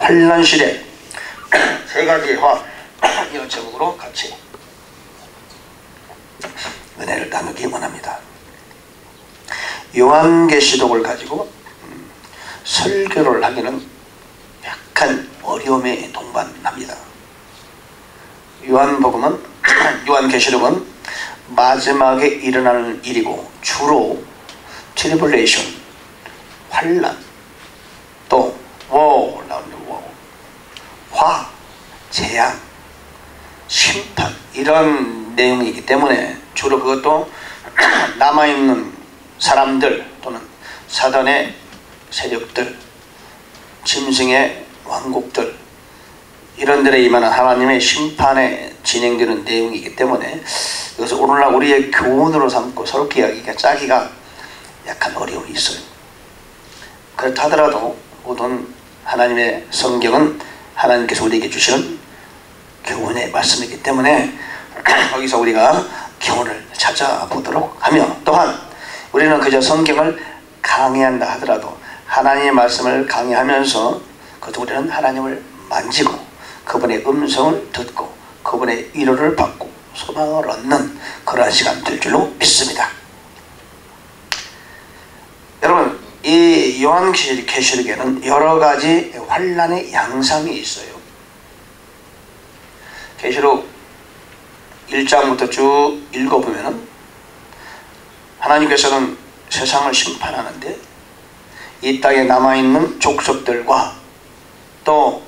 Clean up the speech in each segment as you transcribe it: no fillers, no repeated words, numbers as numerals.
환난 시대 세 가지의 화 이런 제목으로 같이 은혜를 나누기 원합니다. 요한계시록을 가지고 설교를 하기는 약간 어려움에 동반합니다. 요한계시록은 마지막에 일어나는 일이고 주로 트리블레이션, 환난, 또 워 나오는 워, 화, 재앙, 심판 이런 내용이기 때문에 주로 그것도 남아있는 사람들 또는 사단의 세력들, 짐승의 왕국들 이런 데에 임하는 하나님의 심판에 진행되는 내용이기 때문에 그래서 오늘날 우리의 교훈으로 삼고 서럽게 이야기가 짜기가 약간 어려움이 있어요. 그렇다 하더라도 모든 하나님의 성경은 하나님께서 우리에게 주시는 교훈의 말씀이기 때문에 거기서 우리가 교훈을 찾아보도록 하며, 또한 우리는 그저 성경을 강의한다 하더라도 하나님의 말씀을 강의하면서 그것도 우리는 하나님을 만지고 그분의 음성을 듣고 그분의 위로를 받고 소망을 얻는 그러한 시간 될 줄로 믿습니다. 여러분, 이 요한계시록에는 여러가지 환난의 양상이 있어요. 계시록 1장부터 쭉 읽어보면 하나님께서는 세상을 심판하는데 이 땅에 남아있는 족속들과 또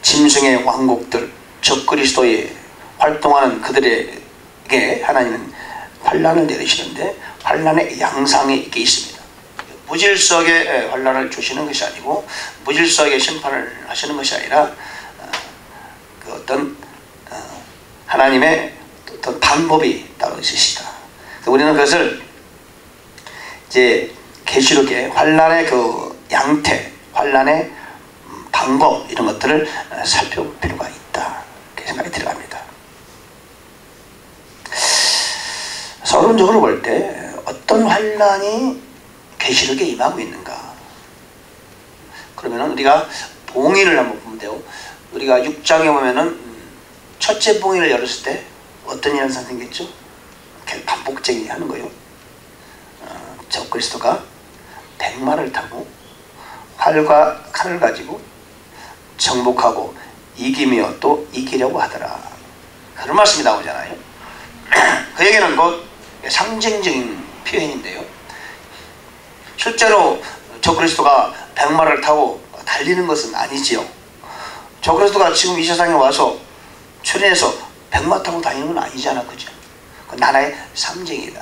짐승의 왕국들, 적그리스도에 활동하는 그들에게 하나님은 환난을 내리시는데 환난의 양상이 이게 있습니다. 무질서하게 환난을 주시는 것이 아니고 무질서하게 심판을 하시는 것이 아니라 그 어떤 하나님의 어떤 방법이 따로 있으시다. 우리는 그것을 이제 계시록의 환난의 그 양태, 환난의 방법 이런 것들을 살펴볼 필요가 있다. 그렇게 생각이 들어갑니다. 서론적으로 볼 때 어떤 환난이 계시록에 임하고 있는가? 그러면은 우리가 봉인을 한번 보면 돼요. 우리가 6장에 보면은 첫째 봉인을 열었을 때 어떤 현상이 생겼죠? 반복적이 하는 거예요. 적그리스도가 백마를 타고 활과 칼을 가지고 정복하고 이기며 또 이기려고 하더라. 그런 말씀이 나오잖아요. 그 얘기는 곧 상징적인 표현인데요. 실제로 적그리스도가 백마를 타고 달리는 것은 아니지요. 적그리스도가 지금 이 세상에 와서 출현해서 백마 타고 다니는 건 아니잖아, 그죠? 그건 하나의 상징이다.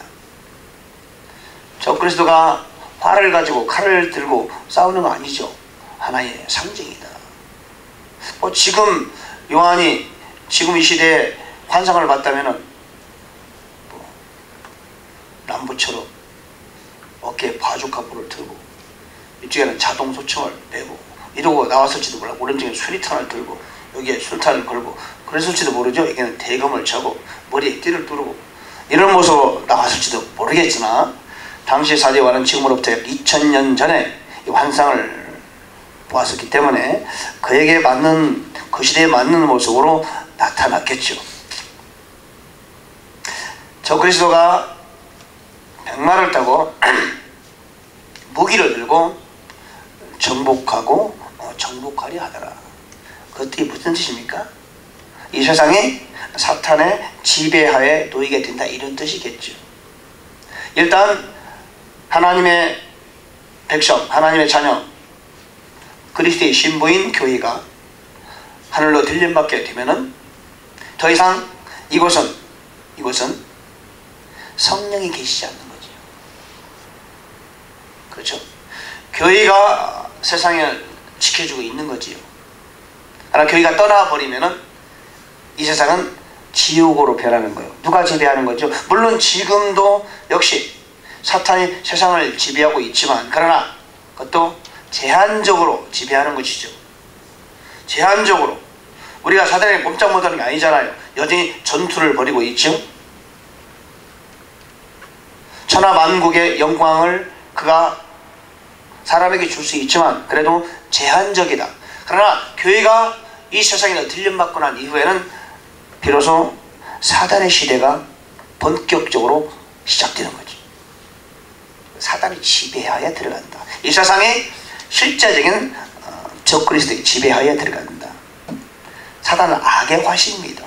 적그리스도가 활을 가지고 칼을 들고 싸우는 건 아니죠. 하나의 상징이다. 지금 요한이 지금 이 시대에 환상을 봤다면은 남부처럼 어깨에 바주카포를 들고 이쪽에는 자동 소총을 메고 이러고 나왔을지도 몰라. 오른쪽에 수리탄을 들고 여기에 술탄을 걸고 그랬을지도 모르죠. 여기는 대검을 차고 머리에 띠를 두르고 이런 모습으로 나왔을지도 모르겠지만 당시 사제와는 지금으로부터 2000년 전에 이 환상을 보았었기 때문에 그에게 맞는, 그 시대에 맞는 모습으로 나타났겠죠. 적그리스도가 백마를 타고 무기를 들고 정복하고 정복하려 하더라. 그것이 무슨 뜻입니까? 이 세상이 사탄의 지배하에 놓이게 된다, 이런 뜻이겠죠. 일단 하나님의 백성, 하나님의 자녀, 그리스도의 신부인 교회가 하늘로 들림받게 되면은 더 이상 이곳은 성령이 계시지 않는 거죠. 그렇죠? 교회가 세상을 지켜주고 있는 거지요. 그러나 교회가 떠나버리면은 이 세상은 지옥으로 변하는 거예요. 누가 지배하는 거죠? 물론 지금도 역시 사탄이 세상을 지배하고 있지만, 그러나 그것도 제한적으로 지배하는 것이죠. 제한적으로. 우리가 사단에게 꼼짝 못하는 게 아니잖아요. 여전히 전투를 벌이고 있죠. 천하만국의 영광을 그가 사람에게 줄 수 있지만 그래도 제한적이다. 그러나 교회가 이 세상에 들림받고 난 이후에는 비로소 사단의 시대가 본격적으로 시작되는 거죠. 사단이 지배하에 들어간다. 이 세상의 실제적인 적그리스도의 지배하에 들어간다. 사단은 악의 화신입니다.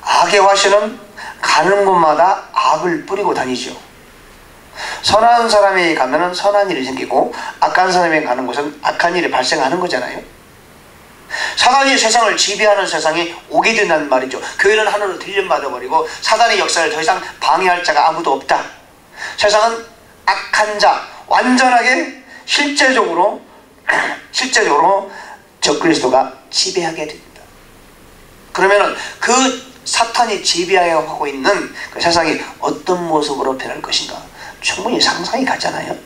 악의 화신은 가는 곳마다 악을 뿌리고 다니죠. 선한 사람이 가면은 선한 일이 생기고 악한 사람이 가는 곳은 악한 일이 발생하는 거잖아요. 사단이 세상을 지배하는 세상이 오게 된다는 말이죠. 교회는 하늘로 들림받아버리고 사단의 역사를 더 이상 방해할 자가 아무도 없다. 세상은 악한 자, 완전하게 실제적으로 적그리스도가 지배하게 됩니다. 그러면은 그 사탄이 지배하고 있는 그 세상이 어떤 모습으로 변할 것인가 충분히 상상이 가잖아요.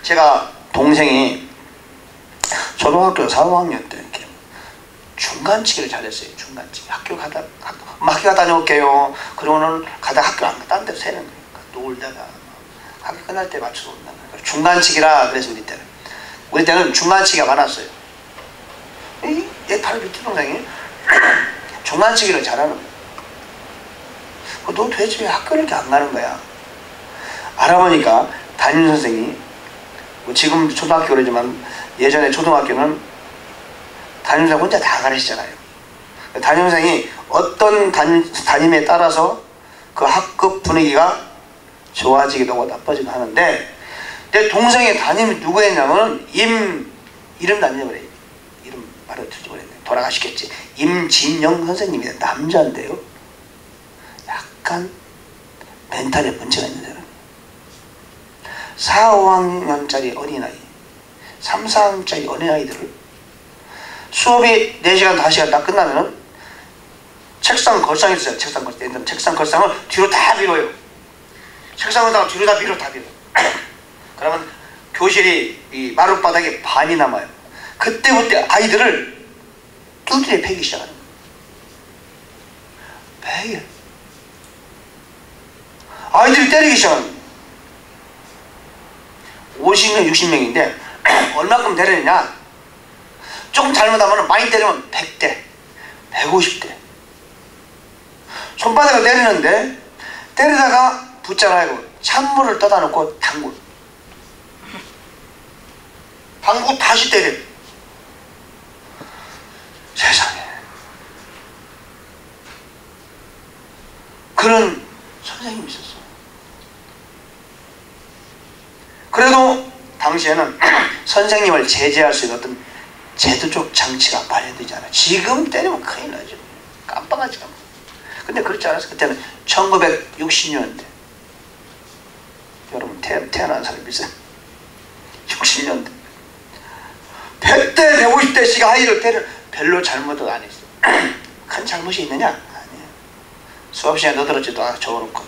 제가 동생이 초등학교 4학년 때 이렇게 중간치기를 잘했어요. 중간치기. 학교 다녀올게요. 그러고는 가다 학교 안 딴 데서 새는 거예요. 놀다가 학교 끝날 때 맞춰서 온다는 거예요. 중간치기라 그래서 우리 때는 중간치기가 많았어요. 얘 바로 밑에 동생이 중간치기를 잘하는 거야. 너 도대체 왜 학교를 이렇게 안 가는 거야? 알아보니까 담임선생이 지금 초등학교라지만 예전에 초등학교는 담임선생 혼자 다 가르치잖아요. 담임선생이 어떤 담임에 따라서 그 학급 분위기가 좋아지기도 하고 나빠지기도 하는데 내 동생의 담임이 누구였냐면 이름도 안 잊어버려요. 이름 말을 잊어버렸네. 돌아가시겠지. 임진영 선생님이 남자인데요. 약간 멘탈에 문제가 있는 사람. 4, 5학년짜리 어린아이, 3, 4학년짜리 어린아이들을 수업이 4시간, 5시간 딱 끝나면은 책상 걸상이 있어요. 책상 걸상. 책상 걸상을 뒤로 다 밀어요. 책상 걸상을 뒤로 다 밀어. 그러면 교실이 이 마룻바닥에 반이 남아요. 그때부터 아이들을 두드려 패기 시작하는 거예요. 매일. 아이들이 때리기 시작하는 거예요. 50명, 60명인데 얼마큼 때리느냐? 조금 잘못하면 많이 때리면 100대, 150대. 손바닥을 때리는데 때리다가 붙잖아요. 찬물을 떠다 놓고 담그고 다시 때려. 세상에. 그런 선생님이 있었어. 그래도 당시에는 선생님을 제재할 수 있는 어떤 제도적 장치가 마련되지 않아요. 지금 때리면 큰일 나죠. 깜빡하지 깜빡. 근데 그렇지 않았어요. 그때는 1960년대. 여러분 태어난 사람이 있어요. 60년대. 100대, 150대씩 아이를 때려. 별로 잘못도 안 했어요. 큰 잘못이 있느냐? 아니에요. 수업 시간에 너들었지도 않아 적어놓고.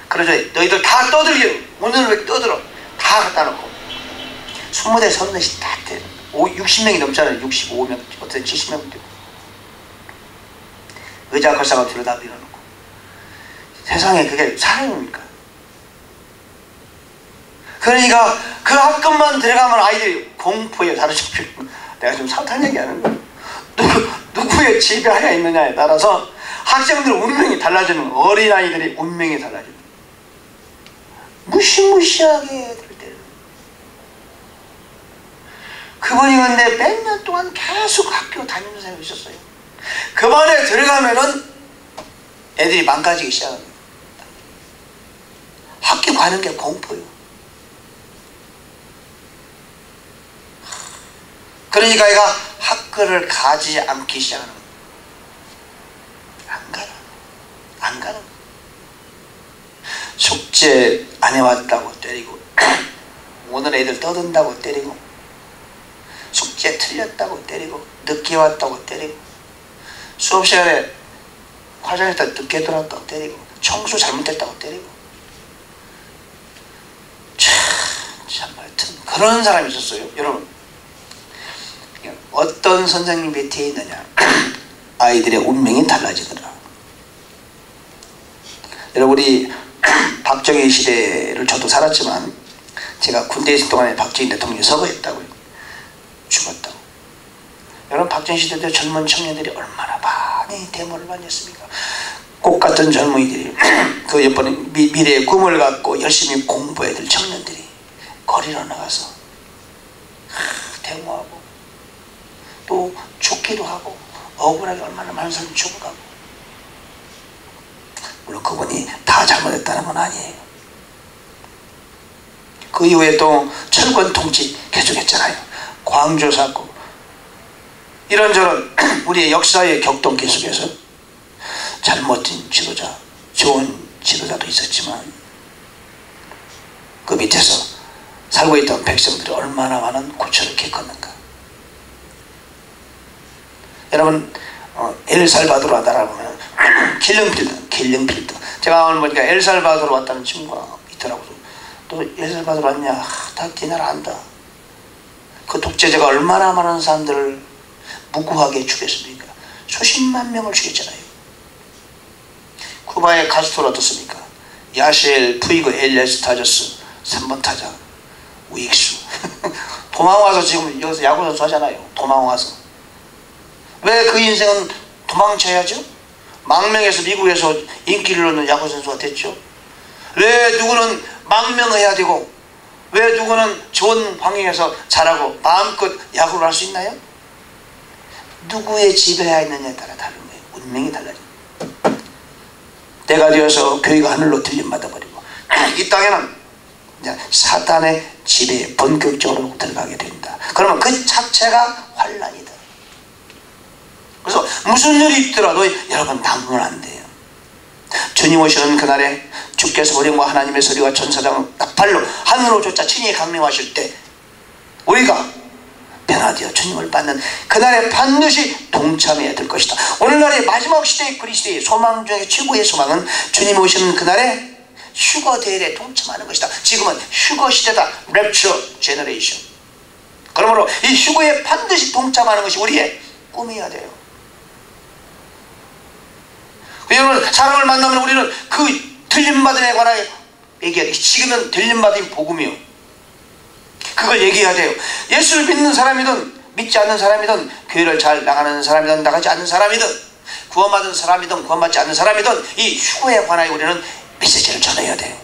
그러죠. 너희들 다 떠들게. 오늘은 왜 떠들어? 다 갖다 놓고 20대, 30대씩 다 때려. 60명이 넘잖아요. 65명, 어떤 70명 되고. 의자 걸상을 뒤로 다 밀어놓고. 세상에 그게 사람입니까? 그러니까 그 학급만 들어가면 아이들이 공포에 사로잡혀. 내가 지금 사탄 얘기하는 거야. 누구의 지배하에 있느냐에 따라서 학생들 운명이 달라지는 거야. 어린아이들의 운명이 달라지는 거야. 무시무시하게 애들 때려. 그분이 근데 몇 년 동안 계속 학교 다니는 사람이 있었어요. 그 반에 들어가면은 애들이 망가지기 시작합니다. 학교 가는 게 공포요. 그러니까 얘가 학교를 가지 않기 시작하는 거예요. 안 가는 거예요. 숙제 안 해왔다고 때리고 오늘 애들 떠든다고 때리고 숙제 틀렸다고 때리고 늦게 왔다고 때리고 수업 시간에 화장실에 늦게 들어왔다고 때리고 청소 잘못했다고 때리고 참 하여튼 그런 사람이 있었어요. 여러분 어떤 선생님 밑에 있느냐 아이들의 운명이 달라지더라. 여러분 우리 박정희 시대를 저도 살았지만 제가 군대에 있을 동안에 박정희 대통령이 서거했다고요. 여러분 박정희시대 때 젊은 청년들이 얼마나 많이 데모를 많이 했습니까? 꽃같은 젊은이들이 그 옆번에 미래의 꿈을 갖고 열심히 공부해야 될 청년들이 거리로 나가서 데모하고 또 죽기도 하고 억울하게 얼마나 많은 사람이 죽어가고. 물론 그분이 다 잘못했다는 건 아니에요. 그 이후에 또 철권 통치 계속했잖아요. 광주 사건, 이런저런 우리의 역사의 격동기 속에서 잘못된 지도자, 좋은 지도자도 있었지만 그 밑에서 살고 있던 백성들이 얼마나 많은 고초를 겪었는가. 여러분 엘살바도르 나라 보면 길링필드 제가 오늘 보니까 엘살바도르 왔다는 친구가 있더라고요. 또 엘살바도르 왔냐? 다 네 나라 안다. 그 독재자가 얼마나 많은 사람들을 무고하게 죽였습니까? 수십만 명을 죽였잖아요. 쿠바의 카스트로 어떻습니까? 야시엘 푸이그 엘리아스 타저스 3번 타자 우익수 도망와서 지금 여기서 야구선수 하잖아요. 도망와서. 왜 그 인생은 도망쳐야죠? 망명해서 미국에서 인기를 얻는 야구선수가 됐죠. 왜 누구는 망명해야 되고 왜 누구는 좋은 환경에서 자라고 마음껏 야구를 할 수 있나요? 누구의 지배하에 있느냐에 따라 다른 거예요. 운명이 달라집니다. 때가 되어서 교회가 하늘로 들림받아 버리고 이 땅에는 이제 사탄의 지배에 본격적으로 들어가게 된다. 그러면 그 자체가 환란이다. 그래서 무슨 일이 있더라도 여러분 당분은 안 돼요. 주님 오시는 그날에 주께서 우리와 하나님의 소리와 천사장 나팔로 하늘로 쫓아 친히 강림하실 때 우리가 변화되어 주님을 받는 그날에 반드시 동참해야 될 것이다. 오늘날의 마지막 시대의 그리스도의 소망 중에 최고의 소망은 주님 오시는 그날에 휴거 대회에 동참하는 것이다. 지금은 휴거 시대다. 랩처 제너레이션. 그러므로 이 휴거에 반드시 동참하는 것이 우리의 꿈이어야 돼요. 여러분 사람을 만나면 우리는 그 들림받음에 관하여 얘기해야 돼. 지금은 들림받음이 복음이요. 그걸 얘기해야 돼요. 예수를 믿는 사람이든 믿지 않는 사람이든 교회를 잘 나가는 사람이든 나가지 않는 사람이든 구원받은 사람이든 구원받지 않는 사람이든 이 휴거에 관하여 우리는 메시지를 전해야 돼요.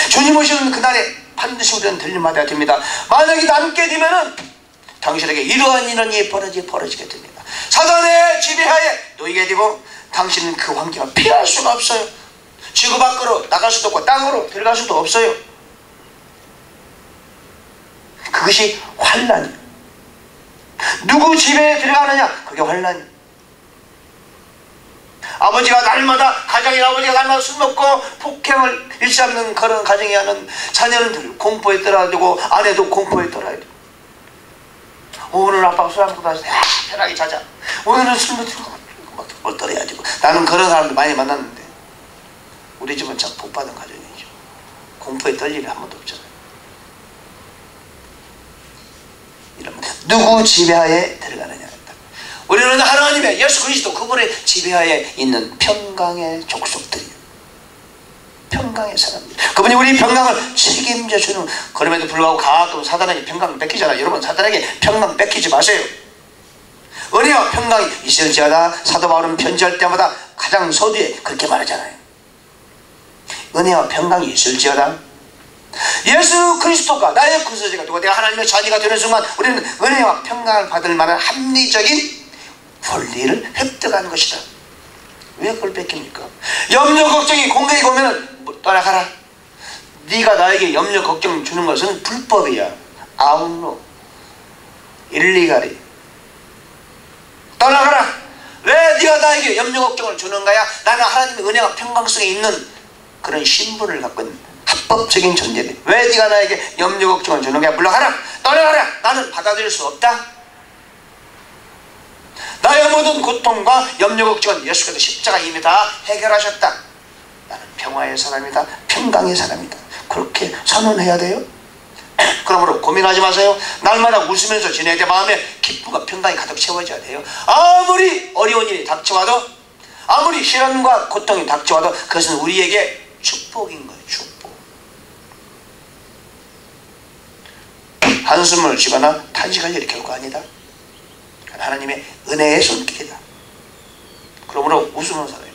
주님 오시는 그날에 반드시 우리는 들림받아야 됩니다. 만약에 남게 되면은 당신에게 이러한 일이 벌어지게 됩니다. 사단의 지배하에 놓이게 되고 당신은 그 환경을 피할 수가 없어요. 지구 밖으로 나갈 수도 없고 땅으로 들어갈 수도 없어요. 그것이 환란이에요. 누구 집에 들어가느냐? 그게 환란이에요. 아버지가 날마다 아버지가 날마다 술 먹고 폭행을 일삼는 그런 가정이 하는 자녀는 공포에 떨어야 되고 아내도 공포에 떨어야 되고 오늘 아빠가 술 안 먹고 다시 편하게 자자. 오늘은 술 먹고 뭘 떨어야 되고. 나는 그런 사람들 많이 만났는데 우리 집은 참 복받은 가정이죠. 공포에 떨 일이 한 번도 없잖아요. 이러면 누구 지배하에 들어가느냐. 우리는 하나님의 예수 그리스도 그분의 지배하에 있는 평강의 족속들이에요. 평강의 사람들. 그분이 우리 평강을 책임져 주는. 그럼에도 불구하고 가끔 사단에게 평강을 뺏기잖아요. 여러분 사단에게 평강 뺏기지 마세요. 은혜와 평강이 있을지어다. 사도 바울은 편지할 때마다 가장 서두에 그렇게 말하잖아요. 은혜와 평강이 있을지어다. 예수 그리스도가 나의 구세주가 되고 내가 하나님의 자녀가 되는 순간 우리는 은혜와 평강을 받을 만한 합리적인 권리를 획득하는 것이다. 왜 그걸 뺏깁니까? 염려 걱정이 공격이 오면 떠나가라. 네가 나에게 염려 걱정 주는 것은 불법이야. 아웃로 일리가리. 떠나가라. 왜 네가 나에게 염려 걱정을 주는 거야? 나는 하나님의 은혜와 평강성에 있는 그런 신분을 갖고 있는 합법적인 존재들. 왜 네가 나에게 염려 걱정을 주는 거야? 물러가라. 떠나가라. 나는 받아들일 수 없다. 나의 모든 고통과 염려 걱정은 예수께서 십자가 이미 다 해결하셨다. 나는 평화의 사람이다. 평강의 사람이다. 그렇게 선언해야 돼요. 그러므로 고민하지 마세요. 날마다 웃으면서 지내야 돼. 마음에 기쁨과 평강이 가득 채워져야 돼요. 아무리 어려운 일이 닥쳐와도 아무리 시련과 고통이 닥쳐와도 그것은 우리에게 축복인 거예요. 축복. 한숨을 쉬거나 탄식할 일이 결코 아니다. 하나님의 은혜의 손길이다. 그러므로 웃으면 살아요.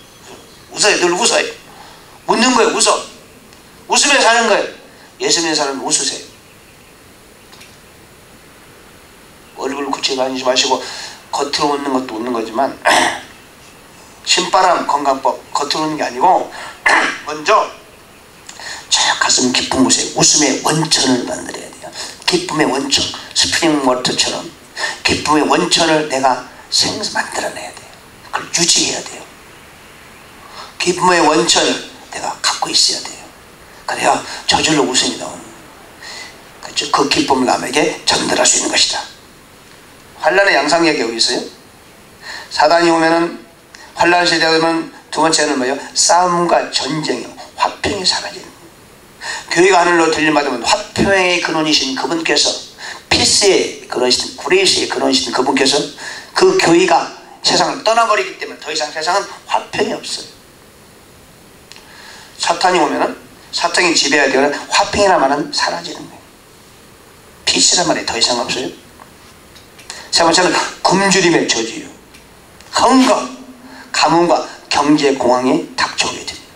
웃어요. 늘 웃어요. 웃는 거예요. 웃어. 웃으면 사는 거예요. 예수 믿는 사람은 웃으세요. 얼굴 굳히고 다니지 마시고 겉으로 웃는 것도 웃는 거지만 신바람 건강법 겉으로 웃는 게 아니고 먼저 저 가슴 깊은 곳에 웃음의 원천을 만들어야 돼요. 기쁨의 원천, 스프링 워터처럼 기쁨의 원천을 내가 만들어내야 돼요. 그걸 유지해야 돼요. 기쁨의 원천을 내가 갖고 있어야 돼요. 그래야 저절로 웃음이 나오는 거예요. 그렇죠? 그 기쁨을 남에게 전달할 수 있는 것이다. 환란의 양상력이 여기 있어요. 사단이 오면은 환란 시대가 되면 두 번째는 뭐예요? 싸움과 전쟁이요, 화평이 사라지는 거예요. 교회가 하늘로 들림받으면 화평의 근원이신 그분께서, 피스의 근원이신, 그레이스의 근원이신 그분께서 그 교회가 세상을 떠나버리기 때문에 더 이상 세상은 화평이 없어요. 사탄이 오면은 사탄이 지배해야 되는 화평이라는 말은 사라지는 거예요. 피스란 말이 더 이상 없어요. 세 번째는 굶주림의 저주요, 헌거, 가뭄과 경제 공황이 닥쳐오게 됩니다.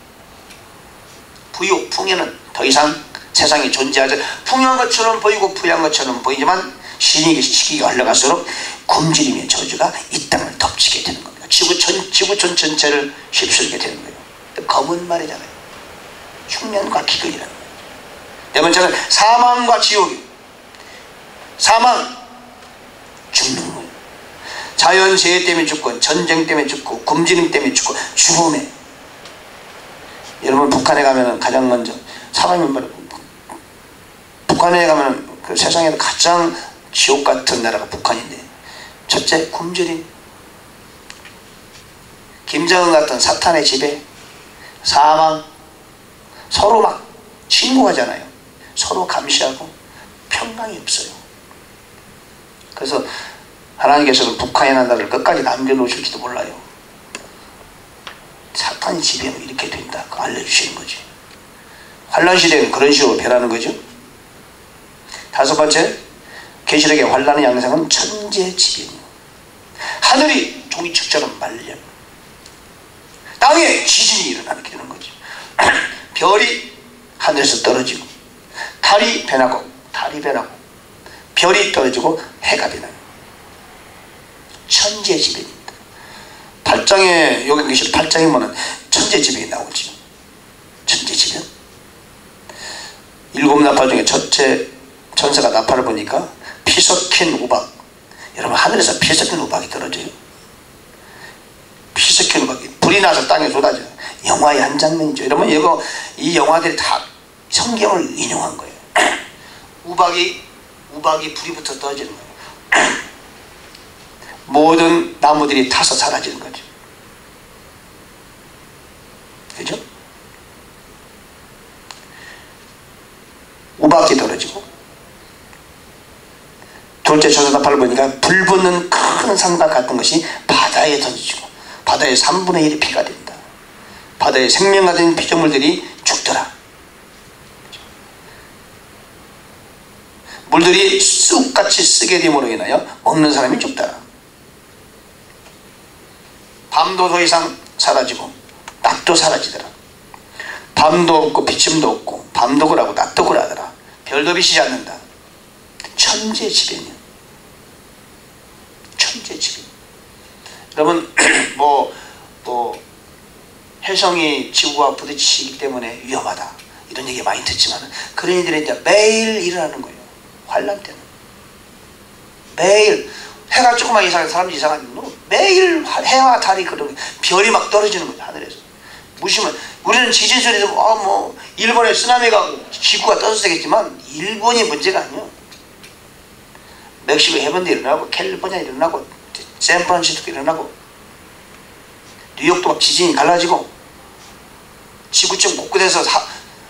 부유, 풍요는 더 이상 세상에 존재하지, 풍요한 것처럼 보이고 부유한 것처럼 보이지만 시기가 흘러갈수록 굶주림의 저주가 이 땅을 덮치게 되는 겁니다. 지구촌 전체를 휩쓸게 되는 거예요. 검은 말이잖아요. 흉년과 기근이라는 거예요. 네 번째는 사망과 지옥이요. 사망, 죽는 거예요. 자연재해 때문에 죽고, 전쟁 때문에 죽고, 굶주림 때문에 죽고, 죽음에. 여러분 북한에 가면 가장 먼저 사방이 말이에요. 북한에 가면 그 세상에서 가장 지옥 같은 나라가 북한인데, 첫째 굶주림, 김정은 같은 사탄의 지배, 사망, 서로 막 신고하잖아요. 서로 감시하고 평강이 없어요. 그래서 하나님께서는 북한이라는 나라를 끝까지 남겨놓으실지도 몰라요. 사탄이 지배하면 이렇게 된다, 그거 알려주시는 거지. 환란 시대는 그런 식으로 변하는 거죠. 다섯 번째, 계시록의 환란의 양상은 천재지변, 하늘이 종이축처럼 말려 땅에 지진이 일어나게 되는 거죠. 별이 하늘에서 떨어지고, 달이 변하고 별이 떨어지고 해가 변하고, 천재지변입니다. 8장에 여기 계신 8장에 보면 천재지변이 나오죠. 천재지변. 7 나팔 중에 첫째 천사가 나팔을 보니까 피 섞인 우박, 여러분 하늘에서 피 섞인 우박이 떨어져요. 피 섞인 우박이 불이 나서 땅에 쏟아져요. 영화의 한 장면이죠. 여러분 이 영화들이 다 성경을 인용한 거예요. 우박이 불이 붙어 떨어지는 거예요. 모든 나무들이 타서 사라지는 거죠. 그죠? 우박이 떨어지고, 둘째 천사 나팔을 보니까 불 붙는 큰 산과 같은 것이 바다에 던지고, 바다의 3분의 1이 피가 된다. 바다에 생명 같은 피조물들이 죽더라. 물들이 쑥같이 쓰게 됨으로 인하여 먹는 사람이 죽더라. 밤도 더 이상 사라지고 낮도 사라지더라. 밤도 없고 비침도 없고, 밤도 그러고 낮도 그러하더라. 별도 비치지 않는다. 천재지변이야. 천재지변. 여러분 혜성이 지구와 부딪히기 때문에 위험하다, 이런 얘기 많이 듣지만 그런 일들이 이제 매일 일어나는 거예요. 환란 때는 매일 해가 조금만 이상해, 사람들이 이상한 거 매일 해와 달이 그런, 별이 막 떨어지는 거죠. 하늘에서 무시면 우리는 지진 소리 듣고 일본에 쓰나미가 지구가 떠서 되겠지만 일본이 문제가 아니에요. 멕시코 해변도 일어나고, 캘리포니아 일어나고, 샌프란시스코 일어나고, 뉴욕도 막 지진이 갈라지고, 지구촌 곳곳에서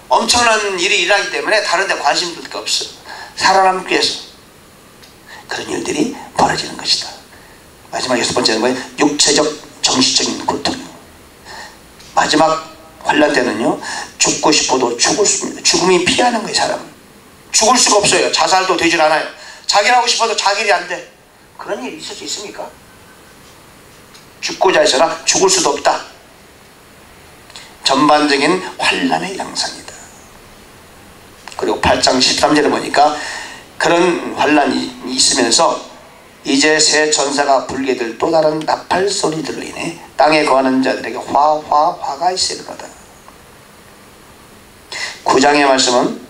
엄청난 일이 일어나기 때문에 다른 데 관심 둘 게 없어요. 살아남기 위해서 그런 일들이 벌어지는 것이다. 마지막 여섯 번째는 뭐예요? 육체적 정신적인 고통. 마지막 환란 때는요, 죽고 싶어도 죽음이 피하는 거예요. 사람은 죽을 수가 없어요. 자살도 되질 않아요. 자기를 하고 싶어도 자길이 안 돼. 그런 일이 있을 수 있습니까? 죽고자 해서나 죽을 수도 없다. 전반적인 환란의 양상이다. 그리고 8장 13절에 보니까 그런 환란이 있으면서 이제 새 전사가 불게 될 또 다른 나팔 소리들로 인해 땅에 거하는 자들에게 화가 있을 거다. 9장의 말씀은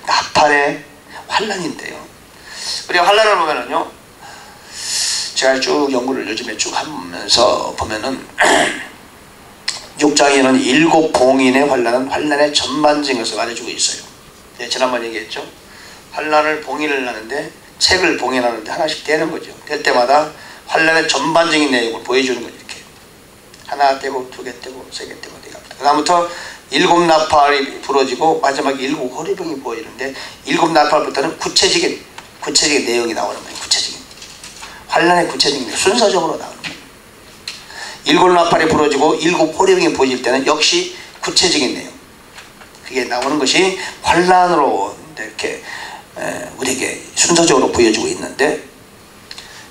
나팔의 환란인데요. 우리가 환란을 보면은요, 제가 쭉 연구를 요즘에 쭉 하면서 보면은 6장에는 7 봉인의 환란은 환란의 전반적인 것을 말해주고 있어요. 네, 지난번 얘기했죠. 환란을 봉인을 하는데, 책을 봉인하는데 하나씩 떼는 거죠. 뗄 때마다 환란의 전반적인 내용을 보여주는 거죠. 이렇게 하나 떼고 2개 떼고 3개 떼고 4개. 그 다음부터 7 나팔이 부러지고 마지막에 7 호리병이 보이는데 7 나팔부터는 구체적인 내용이 나오는 거예요. 구체적인 환란의 구체적인 내용, 순서적으로 나오는 거예요. 7 나팔이 부러지고 7 호리병이 보여질 때는 역시 구체적인 내용, 그게 나오는 것이 환란으로 이렇게 우리에게 순서적으로 보여주고 있는데,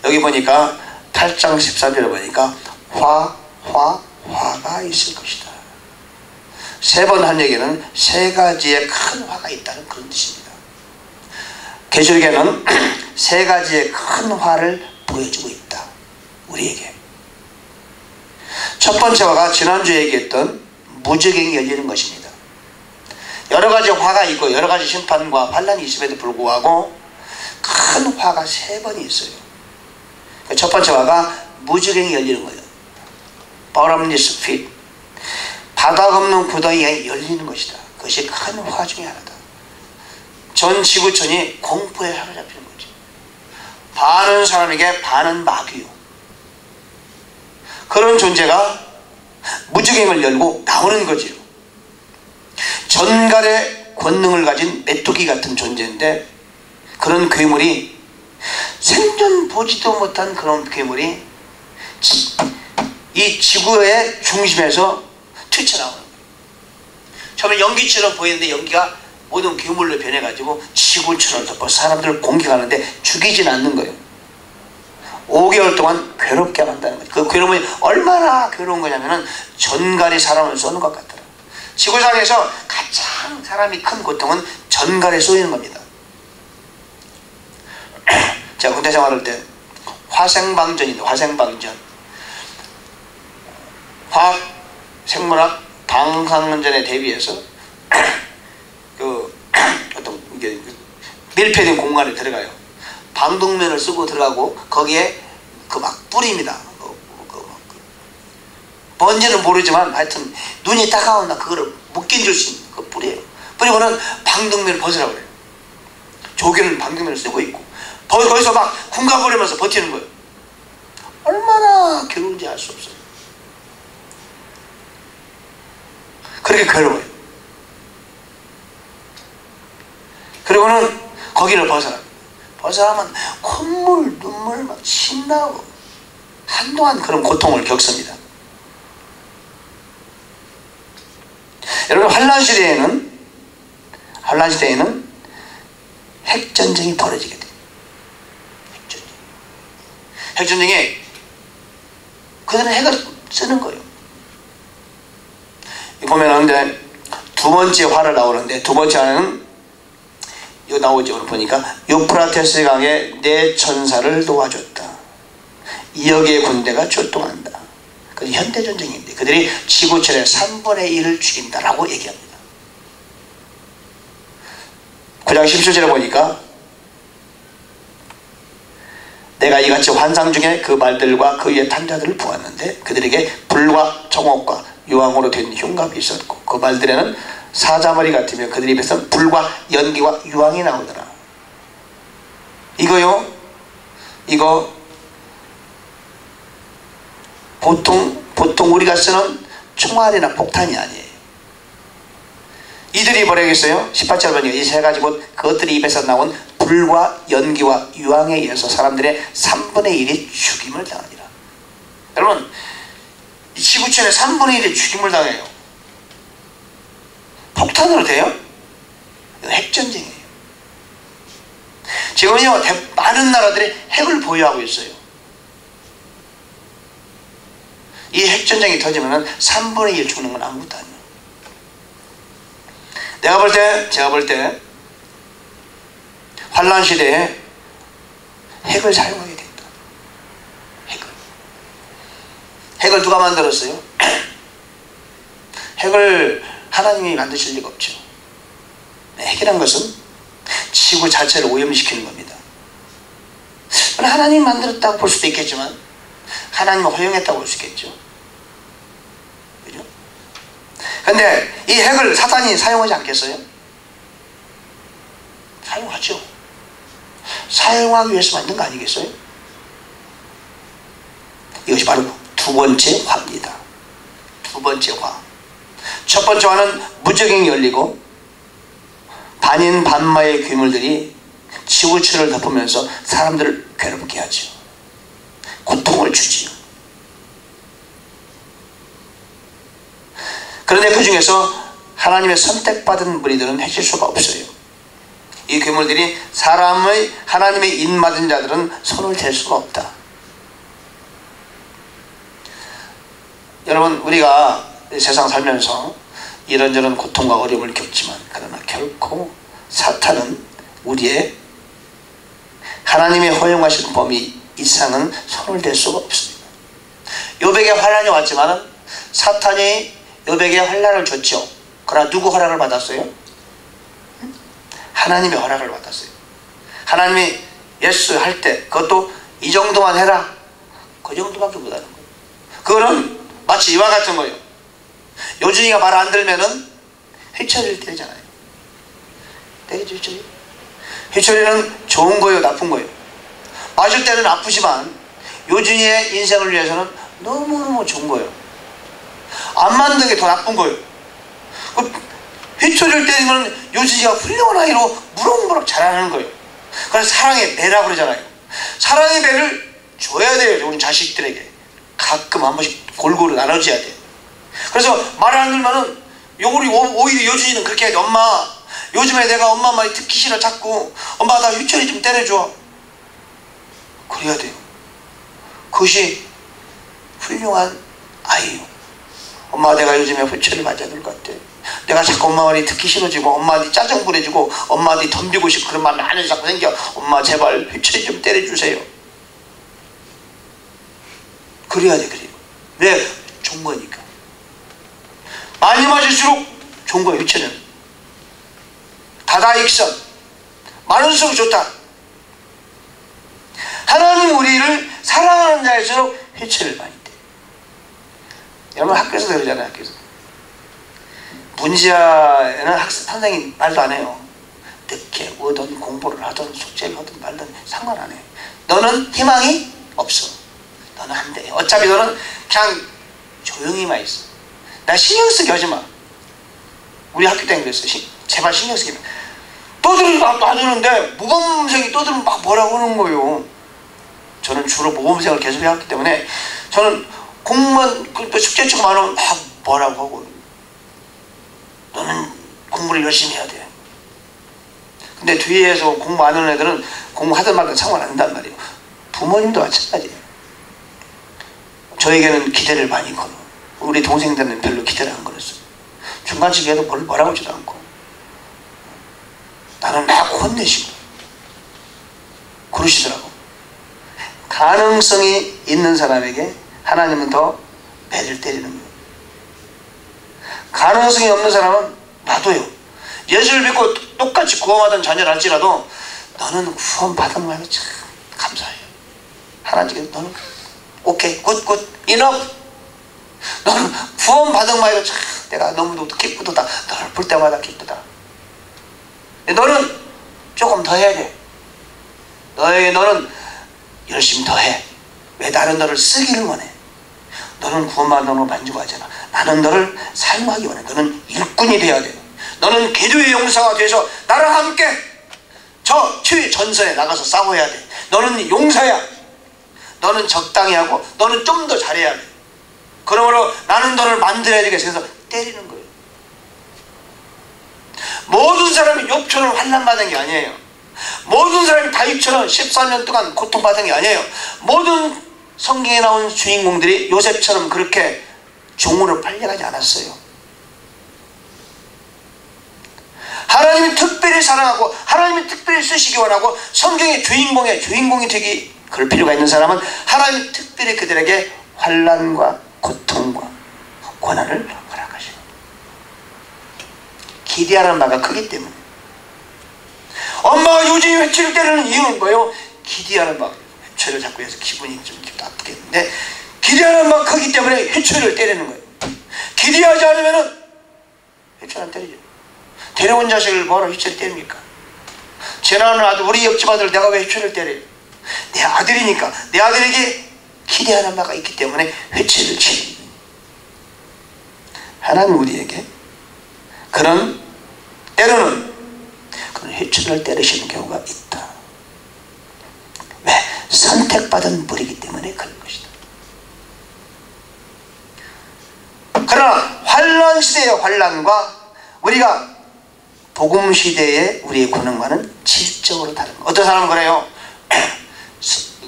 여기 보니까 8장 13절에 보니까 화가 있을 것이다. 3번 한 얘기는 3가지의 큰 화가 있다는 그런 뜻입니다. 계시록에는 3가지의 큰 화를 보여주고 있다, 우리에게. 첫 번째 화가 지난주에 얘기했던 무적행이 열리는 것입니다. 여러가지 화가 있고 여러가지 심판과 환란이 있음에도 불구하고 큰 화가 3번이 있어요. 첫 번째 화가 무적행이 열리는 거예요. bottomless pit, 바닥 없는 구덩이가 열리는 것이다. 그것이 큰 화 중에 하나다. 전 지구촌이 공포에 사로잡히는 거죠. 반은 사람에게 반은 마귀요. 그런 존재가 무적행을 열고 나오는 거지요. 전갈의 권능을 가진 메뚜기 같은 존재인데, 그런 괴물이, 생전 보지도 못한 그런 괴물이 이 지구의 중심에서 튀쳐나오는 거예요. 처음에 연기처럼 보이는데 연기가 모든 괴물로 변해가지고 지구촌을 덮어 사람들을 공격하는데 죽이진 않는 거예요. 5개월 동안 괴롭게 한다는 거죠. 그 괴로움이 얼마나 괴로운 거냐면은 전갈이 사람을 쏘는 것 같더라. 지구상에서 가장 사람이 큰 고통은 전갈에 쏘이는 겁니다. 제가 군대 생활할 때 화생방전인데, 화생방전, 화학, 생물학, 방사능전에 대비해서 어떤 이게 밀폐된 공간에 들어가요. 방독면을 쓰고 들어가고 거기에 막 뿌립니다. 뭔지는 모르지만 하여튼 눈이 따가우나 그거를 못 견딜 수 있는 그 뿌려요. 뿌리고는 방독면을 벗으라고 그래요. 조교는 방독면을 쓰고 있고 거기서 막 쿵가거리면서 버티는 거예요. 얼마나 괴로운지 알 수 없어요. 그렇게 괴로워요. 그리고는 거기를 벗어나면 콧물, 눈물 막 신나고 한동안 그런 고통을 겪습니다. 여러분, 환란 시대에는 핵전쟁이 벌어지게 돼요. 핵전쟁에 그들은 핵을 쓰는 거예요. 보면은 이제 2번째 화를 나오는데, 2번째 화는 이거 나오죠. 보니까 유프라테스 강에 내 천사를 도와줬다. 2억의 군대가 출동한다. 그 현대전쟁인데 그들이 지구촌의 3분의 1을 죽인다라고 얘기합니다. 9장 17절에 보니까 내가 이같이 환상 중에 그 말들과 그 위에 탄 자들을 보았는데 그들에게 불과 정옥과 유황으로 된 흉갑이 있었고 그 말들에는 사자머리 같으며 그들 입에서 불과 연기와 유황이 나오더라. 이거 보통 우리가 쓰는 총알이나 폭탄이 아니에요. 이들이 뭐라겠어요? 18절 보니까 이 3가지 곧 그것들이 입에서 나온 불과 연기와 유황에 의해서 사람들의 3분의 1이 죽임을 당하니라. 여러분, 이 지구촌에 3분의 1이 죽임을 당해요. 폭탄으로 돼요? 이거 핵전쟁이에요. 지금은요, 많은 나라들이 핵을 보유하고 있어요. 이 핵전쟁이 터지면 3분의 1 죽는 건 아무것도 아니에요. 제가 볼 때 환란 시대에 핵을 사용하게 된다. 핵을 누가 만들었어요? 핵을 하나님이 만드실 리가 없죠. 핵이란 것은 지구 자체를 오염시키는 겁니다. 하나님이 만들었다고 볼 수도 있겠지만 하나님을 허용했다고 볼 수 있겠죠. 그죠? 근데 이 핵을 사탄이 사용하지 않겠어요? 사용하죠. 사용하기 위해서 만든 거 아니겠어요? 이것이 바로 두 번째 화입니다. 두 번째 화. 첫 번째 화는 무적행이 열리고 반인 반마의 괴물들이 지구촌을 덮으면서 사람들을 괴롭게 하죠. 고통을 주지요. 그런데 그 중에서 하나님의 선택받은 무리들은 해칠 수가 없어요. 이 괴물들이 하나님의 인맞은 자들은 손을 댈 수가 없다. 여러분, 우리가 세상 살면서 이런저런 고통과 어려움을 겪지만 그러나 결코 사탄은 우리의 하나님의 허용하신 범위 이상은 손을 댈 수가 없습니다. 욥에게 환난이 왔지만 사탄이 욥에게 환난을 줬죠. 그러나 누구 허락을 받았어요? 하나님의 허락을 받았어요. 하나님이 예수 할 때 그것도 이 정도만 해라, 그 정도밖에 못하는 거예요. 그거는 마치 이와 같은 거예요. 요준이가 말 안 들면은 회초리를 때리잖아요. 때리죠, 회초리. 회초리는 좋은 거예요, 나쁜 거예요? 맞을 때는 아프지만 요준이의 인생을 위해서는 너무너무 좋은 거예요. 안 맞는 게 더 나쁜 거예요. 회초리를 때리면 요준이가 훌륭한 아이로 무럭무럭 자라는 거예요. 그래서 사랑의 배라고 그러잖아요. 사랑의 배를 줘야 돼요, 우리 자식들에게. 가끔 한 번씩 골고루 나눠줘야 돼요. 그래서 말을 안 들면은 오히려 요준이는 그렇게 해야 돼. 엄마, 요즘에 내가 엄마 말이 듣기 싫어 자꾸. 엄마, 나 회초리 좀 때려줘. 그래야 돼요. 그것이 훌륭한 아이예요. 엄마, 내가 요즘에 회초리 맞아야 될 것 같아. 내가 자꾸 엄마 말이 듣기 싫어지고 엄마한테 짜증 부려주고 엄마한테 덤비고 싶고 그런 마음이 안에 자꾸 생겨. 엄마, 제발 회초리 좀 때려주세요. 그래야 돼. 그래요. 왜? 좋은 거니까. 많이 맞을수록 좋은 거예요. 회초리는 다다익선, 많을수록 좋다. 하나님 우리를 사랑하는 자일수록 회초리를 많이 때. 여러분 학교에서도 그러잖아요. 학교에서 문제에는 선생님이 말도 안 해요. 늦게 오든 공부를 하든 숙제를 하든 말든 상관 안 해요. 너는 희망이 없어. 너는 안 돼. 어차피 너는 그냥 조용히만 있어. 나 신경 쓰게 하지 마. 우리 학교 때는 그랬어요. 제발 신경 쓰게. 떠들어도 놔두는데 모범생이 떠들면 막 뭐라고 하는 거예요. 저는 주로 모범생을 계속 해왔기 때문에 저는 공무원 숙제 치고 많으면 막 뭐라고 하고, 너는 공부를 열심히 해야 돼. 근데 뒤에서 공부 안 하는 애들은 공부하든 말든 상관 안 한단 말이에요. 부모님도 마찬가지예요. 저에게는 기대를 많이 걸어. 우리 동생들은 별로 기대를 안 걸었어요. 중간치기에도 뭐라고 하지도 않고 나는 막 혼내시고 그러시더라고. 가능성이 있는 사람에게 하나님은 더 배를 때리는 거예요. 가능성이 없는 사람은 놔둬요. 예수를 믿고 똑같이 구원받은 자녀를 할지라도 너는 구원 받은 말에 참 감사해요. 하나님께 너는 오케이, 굿, 이너. 너는 구원 받은 말에 참 내가 너무도 기쁘다. 너를 볼 때마다 기쁘다. 너는 조금 더 해야 돼. 너는 열심히 더 해. 왜? 나는 너를 쓰기를 원해. 너는 구원받은 걸 만족하잖아. 나는 너를 사용하기 원해. 너는 일꾼이 돼야 돼. 너는 기도의 용사가 돼서 나랑 함께 저 최전선에 나가서 싸워야 돼. 너는 용사야. 너는 적당히 하고 너는 좀 더 잘해야 돼. 그러므로 나는 너를 만들어야 되겠어. 그래서 때리는 거예요. 모든 사람이 욥처럼 환난받은 게 아니에요. 모든 사람이 다윗처럼 14년 동안 고통받은 게 아니에요. 모든 성경에 나온 주인공들이 요셉처럼 그렇게 종으로 팔려가지 않았어요. 하나님이 특별히 사랑하고 하나님이 특별히 쓰시기 원하고 성경의 주인공이 되기 그럴 필요가 있는 사람은 하나님이 특별히 그들에게 환난과 고통과 고난을 허락하셔요. 기대하는 바가 크기 때문에. 엄마가 요즘에 회초리를 때리는 이유는 뭐예요? 기대하는 바. 회초리를 자꾸 해서 기분이 좀 나쁘겠는데 기대하는 바가 크기 때문에 회초리를 때리는 거예요. 기대하지 않으면 회초리 안 때리죠. 데려온 자식을 뭐하러 회초리 때립니까? 지나가는 아들, 우리 옆집 아들 내가 왜 회초리를 때려요? 내 아들이니까 내 아들에게 기대하는 바가 있기 때문에 회초리를 치는 거예요. 하나님 우리에게 그런 때로는 그런 회초리를 때리시는 경우가 있다. 왜? 선택받은 무리이기 때문에 그런 것이다. 그러나 환난 시대의 환난과 우리가 복음 시대의 우리의 고난과는 질적으로 다른 거. 어떤 사람은 그래요.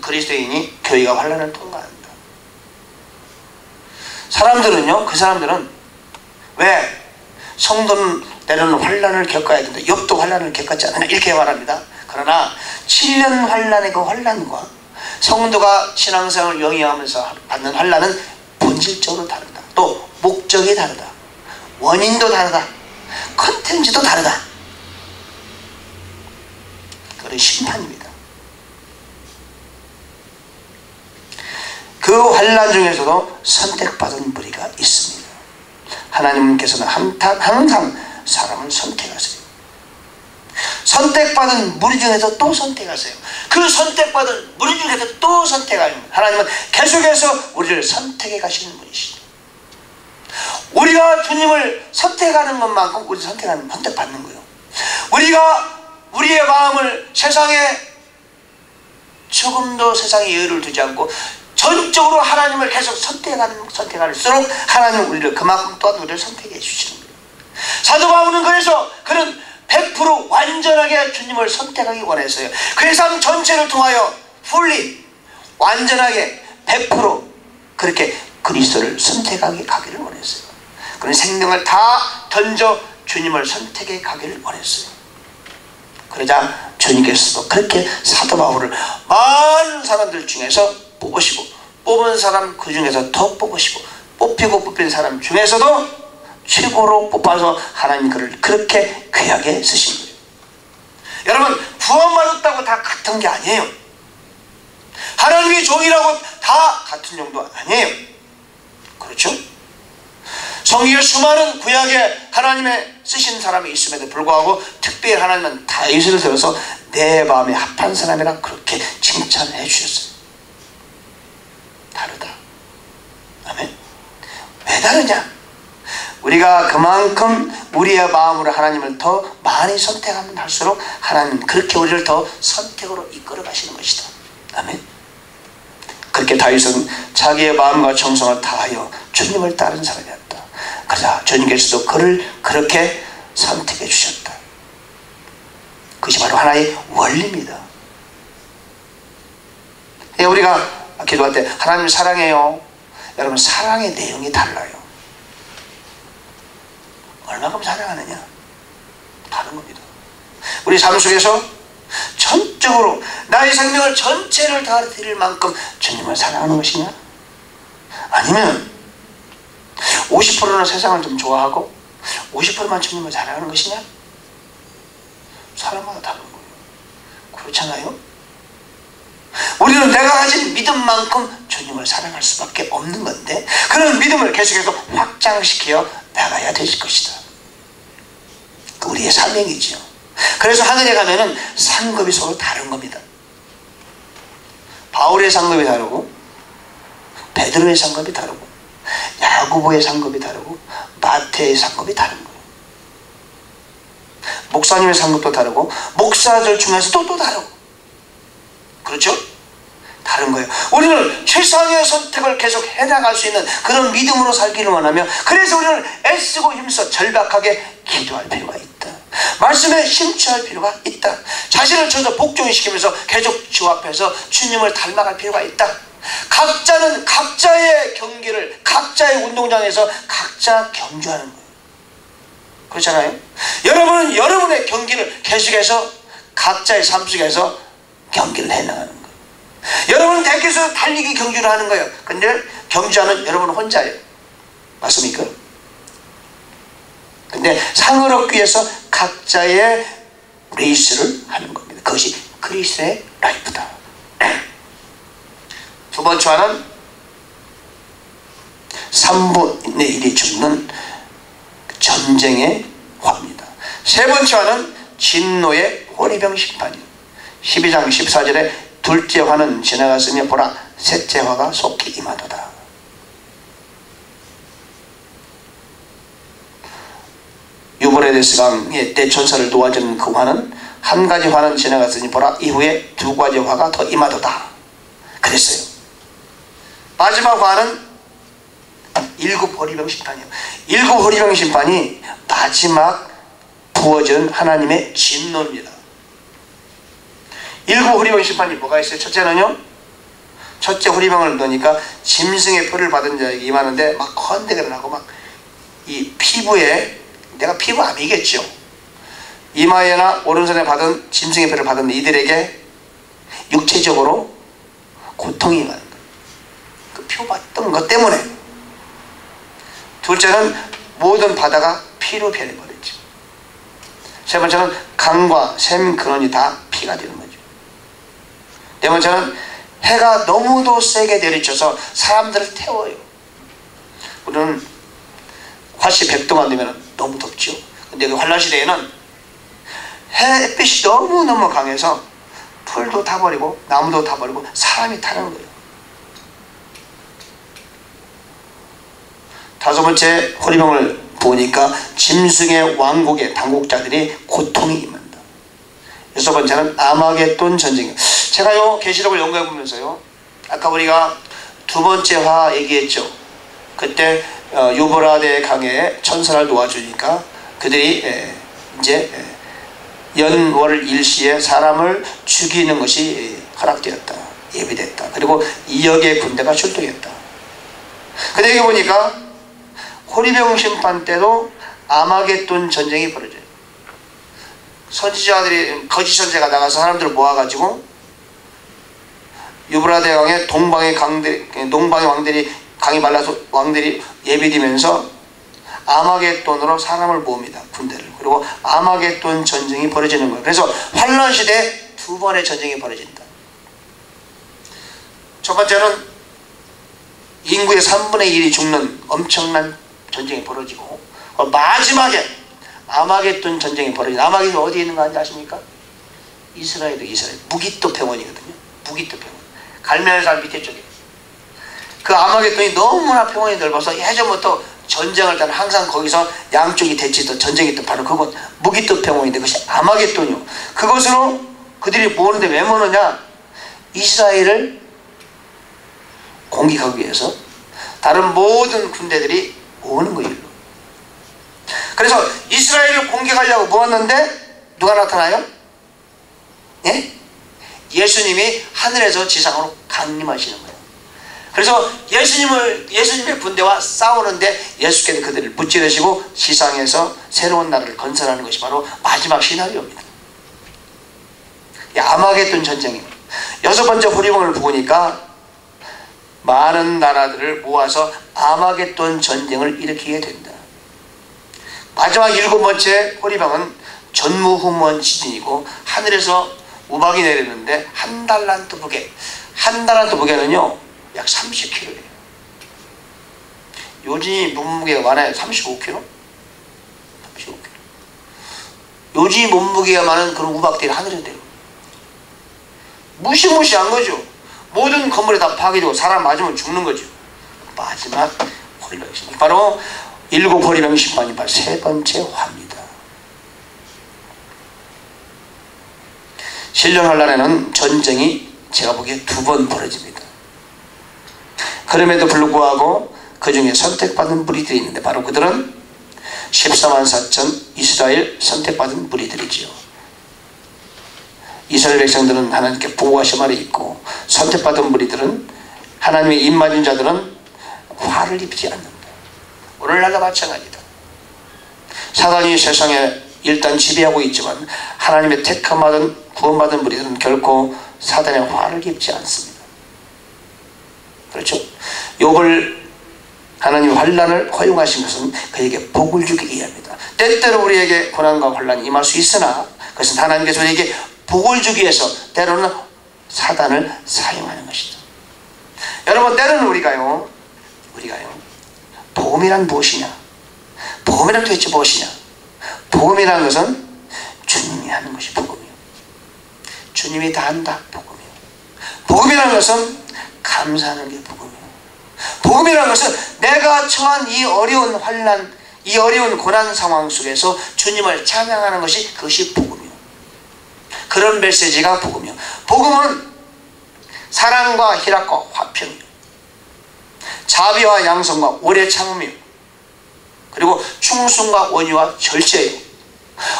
그리스도인이 교회가 환난을 통과한다. 사람들은요, 그 사람들은 왜 성도는 때로는 환난을 겪어야 된다. 욥도 환난을 겪었지 않느냐 이렇게 말합니다. 그러나 7년 환난의 그 환난과 성도가 신앙생활을 영위하면서 받는 환난은 본질적으로 다르다. 또 목적이 다르다. 원인도 다르다. 컨텐츠도 다르다. 그런 심판입니다. 그 환난 중에서도 선택받은 무리가 있습니다. 하나님께서는 항상 사람을 선택하세요. 선택받은 무리 중에서 또 선택하세요. 그 선택받은 무리 중에서 또 선택하는 하나님은 계속해서 우리를 선택해 가시는 분이시죠. 우리가 주님을 선택하는 것만큼 우리 선택받는 거예요. 우리가 우리의 마음을 세상에 조금도 세상에 여유를 두지 않고 전적으로 하나님을 계속 선택할수록 하나님은 우리를 그만큼 또한 우리를 선택해 주시는 거예요. 사도 바울은 그래서 그는 100% 완전하게 주님을 선택하기 원했어요. 그 삶 전체를 통하여 fully 완전하게 100% 그렇게 그리스도를 선택하게 가기를 원했어요. 그런 생명을 다 던져 주님을 선택해 가기를 원했어요. 그러자 주님께서도 그렇게 사도 바울을 많은 사람들 중에서 뽑으시고 뽑은 사람 그 중에서 더 뽑으시고 뽑히고 뽑힌 사람 중에서도 최고로 뽑아서 하나님 그를 그렇게 귀하게 쓰신 거예요. 여러분 구원받았다고 다 같은 게 아니에요. 하나님의 종이라고 다 같은 정도 아니에요. 그렇죠? 성경에 수많은 구약에 하나님의 쓰신 사람이 있음에도 불구하고 특별히 하나님은 다윗을 들어서 내 마음에 합한 사람이라 그렇게 칭찬해 주셨어요. 다르다. 아멘. 왜 다르냐? 우리가 그만큼 우리의 마음으로 하나님을 더 많이 선택하면 할수록 하나님은 그렇게 우리를 더 선택으로 이끌어 가시는 것이다. 아멘. 그렇게 다윗은 자기의 마음과 정성을 다하여 주님을 따른 사람이었다. 그러자 주님께서도 그를 그렇게 선택해 주셨다. 그것이 바로 하나의 원리입니다. 우리가 기도할 때 하나님 사랑해요. 여러분 사랑의 내용이 달라요. 얼마큼 사랑하느냐 다른 겁니다. 우리 삶 속에서 전적으로 나의 생명을 전체를 다 드릴 만큼 주님을 사랑하는 것이냐, 아니면 50%는 세상을 좀 좋아하고 50%만 주님을 사랑하는 것이냐? 사람마다 다른 거예요. 그렇잖아요? 우리는 내가 가진 믿음만큼 주님을 사랑할 수밖에 없는 건데 그런 믿음을 계속해서 확장시켜 나가야 될 것이다. 우리의 사명이지요. 그래서 하늘에 가면은 상급이 서로 다른 겁니다. 바울의 상급이 다르고 베드로의 상급이 다르고 야고보의 상급이 다르고 마태의 상급이 다른 거예요. 목사님의 상급도 다르고 목사들 중에서도 또 다르고 그렇죠? 다른 거예요. 우리는 최상의 선택을 계속 해나갈 수 있는 그런 믿음으로 살기를 원하며 그래서 우리는 애쓰고 힘써 절박하게 기도할 필요가 있다. 말씀에 심취할 필요가 있다. 자신을 저도 복종시키면서 계속 주 앞에서 주님을 닮아갈 필요가 있다. 각자는 각자의 경기를 각자의 운동장에서 각자 경주하는 거예요. 그렇잖아요. 여러분은 여러분의 경기를 계속해서 각자의 삶 속에서 경기를 해나가는 거예요. 여러분은 대학교에서 달리기 경주를 하는 거예요. 근데 경주하는 여러분은 혼자예요. 맞습니까? 근데 상을 얻기 위해서 각자의 레이스를 하는 겁니다. 그것이 그리스도의 라이프다. 두 번째 화는 3분의 1이 죽는 전쟁의 화입니다. 세 번째 화는 진노의 호리병 심판이에요. 12장 14절에 둘째 화는 지나갔으니 보라 셋째 화가 속히 임하도다. 유브라데스 강의 대천사를 도와주는 그 화는 한 가지 화는 지나갔으니 보라 이후에 두 가지 화가 더 임하도다 그랬어요. 마지막 화는 일곱 호리병 심판이에요. 일곱 호리병 심판이 마지막 부어지는 하나님의 진노입니다. 일곱 호리병 심판이 뭐가 있어요? 첫째는요, 첫째 호리병을 넣으니까 짐승의 표를 받은 자에게 임하는데 막 헌대가 나고 막 이 피부에, 내가 피부암이겠죠. 이마에나 오른손에 받은 짐승의 표를 받은 이들에게 육체적으로 고통이 임하는 거예요. 그 표 받던 것 때문에. 둘째는 모든 바다가 피로 변해버렸죠. 세 번째는 강과 샘 근원이 다 피가 되는 거죠. 네 번째는 해가 너무도 세게 내리쳐서 사람들을 태워요. 우리는 화씨 100도가 되면 너무 덥죠. 근데 그 환란시대에는 햇빛이 너무너무 강해서 풀도 타버리고 나무도 타버리고 사람이 타는 거예요. 다섯 번째 호리병을 보니까 짐승의 왕국의 당국자들이 고통이 임한다. 여섯 번째는 아마겟돈 전쟁. 제가요 계시록을 연구해 보면서요, 아까 우리가 두 번째 화 얘기했죠. 그때 유브라데 강에 천사를 도와주니까 그들이 이제 연월 일시에 사람을 죽이는 것이 허락되었다, 예비됐다. 그리고 2억의 군대가 출동했다. 근데 여기 보니까 호리병 심판 때도 아마겟돈 전쟁이 벌어져요. 선지자들이, 거짓 선지자가 나가서 사람들을 모아가지고 유브라데 강에 동방의 왕들이 강이 말라서 왕들이 예비되면서 아마겟돈으로 사람을 모읍니다. 군대를. 그리고 아마겟돈 전쟁이 벌어지는 거예요. 그래서 환란시대에 두 번의 전쟁이 벌어진다. 첫 번째는 인구의 3분의 1이 죽는 엄청난 전쟁이 벌어지고, 마지막에 아마겟돈 전쟁이 벌어진다. 아마겟돈 어디에 있는 거 아십니까? 이스라엘. 무기토 평원이거든요. 무기토 평원. 갈멜산 밑에 쪽에. 그 아마겟돈이 너무나 평원이 넓어서 예전부터 전쟁을 할 때는 항상 거기서 양쪽이 대치했던 전쟁이 있던 바로 그곳 무기토 평원인데, 그것이 아마겟돈이요. 그것으로 그들이 모으는데 왜 모으느냐? 이스라엘을 공격하기 위해서 다른 모든 군대들이 모으는 거예요. 그래서 이스라엘을 공격하려고 모았는데 누가 나타나요? 예? 예수님이 하늘에서 지상으로 강림하시는 거예요. 그래서 예수님의 군대와 싸우는데 예수께서 그들을 무찌르시고 지상에서 새로운 나라를 건설하는 것이 바로 마지막 시나리오입니다. 아마겟돈 전쟁입니다. 여섯 번째 호리병을 보니까 많은 나라들을 모아서 아마겟돈 전쟁을 일으키게 된다. 마지막 일곱 번째 호리병은 전무후무한 지진이고 하늘에서 우박이 내리는데 한 달란트 무게, 한 달란트 무게는요 약 30kg예요. 요즘이 몸무게가 많아요. 35kg? 35kg. 요즘이 몸무게가 많은 그런 우박들이 하늘에 내려. 무시무시한 거죠. 모든 건물이 다 파괴되고 사람 맞으면 죽는 거죠. 마지막 호리병 심판, 바로 일곱 호리병 심판이 바로 세 번째 화입니다. 신령한란에는 전쟁이 제가 보기에 두 번 벌어집니다. 그럼에도 불구하고 그 중에 선택받은 무리들이 있는데 바로 그들은 14만 4천 이스라엘 선택받은 무리들이지요. 이스라엘 백성들은 하나님께 보호하심 아래 있고 선택받은 무리들은 하나님의 입맞은 자들은 화를 입지 않는다. 오늘날도 마찬가지다. 사단이 세상에 일단 지배하고 있지만 하나님의 택함받은 구원받은 무리들은 결코 사단의 화를 입지 않습니다. 그렇죠? 욥을 하나님 환난을 허용하신 것은 그에게 복을 주기 위함이다. 때때로 우리에게 고난과 환난이 임할 수 있으나 그것은 하나님께서 우리에게 복을 주기 위해서 때로는 사단을 사용하는 것이다. 여러분, 때로는 우리가요 복음이란 무엇이냐? 복음이란 도대체 무엇이냐? 복음이라는 것은 주님이 하는 것이 복음이에요. 주님이 다 한다. 복음이에요. 복음이라는 것은 감사하는 게 복음이에요. 복음이라는 것은 내가 처한 이 어려운 환난, 이 어려운 고난 상황 속에서 주님을 찬양하는 것이 그것이 복음이에요. 그런 메시지가 복음이에요. 복음은 사랑과 희락과 화평이에요. 자비와 양성과 오래 참음이요. 그리고 충성과 원유와 절제예요.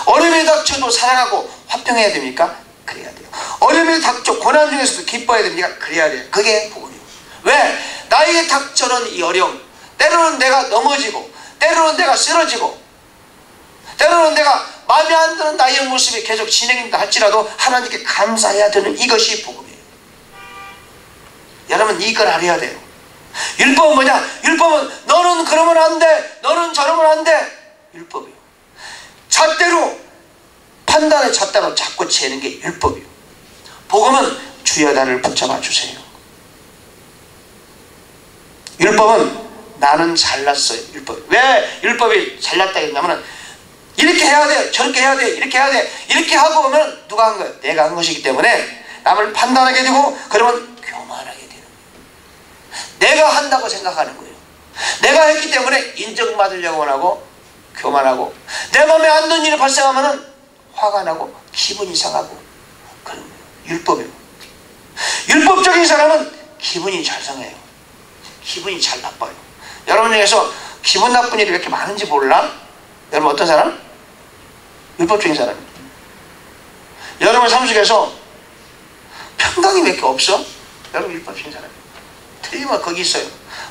어려움이 닥쳐도 사랑하고 화평해야 됩니까? 그래야 돼요. 어려움이 닥쳐 고난 중에서도 기뻐해야 됩니까? 그래야 돼요. 그게 복음이에요. 왜? 나에게 닥쳐는 이 어려움, 때로는 내가 넘어지고 때로는 내가 쓰러지고 때로는 내가 마음에 안 드는 나의 모습이 계속 진행된다 할지라도 하나님께 감사해야 되는 이것이 복음이에요. 여러분, 이걸 알아야 돼요. 율법은 뭐냐? 율법은 너는 그러면 안 돼, 너는 저러면 안 돼. 율법이에요. 잣대로 판단의 잣대로 자꾸 재는 게 율법이에요. 복음은 주여 나를 붙잡아 주세요. 율법은 나는 잘났어요. 율법. 왜 율법이 잘났다 했냐면 이렇게 해야 돼, 저렇게 해야 돼, 이렇게 해야 돼, 이렇게 하고 오면 누가 한 거예요? 내가 한 것이기 때문에 남을 판단하게 되고 그러면 교만하게 되는 거예요. 내가 한다고 생각하는 거예요. 내가 했기 때문에 인정받으려고 하고 교만하고 내 마음에 안 드는 일이 발생하면 화가 나고 기분이 상하고 그런 거예요. 율법이에요. 율법적인 사람은 기분이 잘 상해요. 기분이 잘 나빠요. 여러분 중에서 기분 나쁜 일이 왜 이렇게 많은지 몰라? 여러분 어떤 사람? 율법적인 사람입니다. 여러분 삶 속에서 평강이 몇 개 없어? 여러분 율법적인 사람이에요. 틀리면 거기 있어요.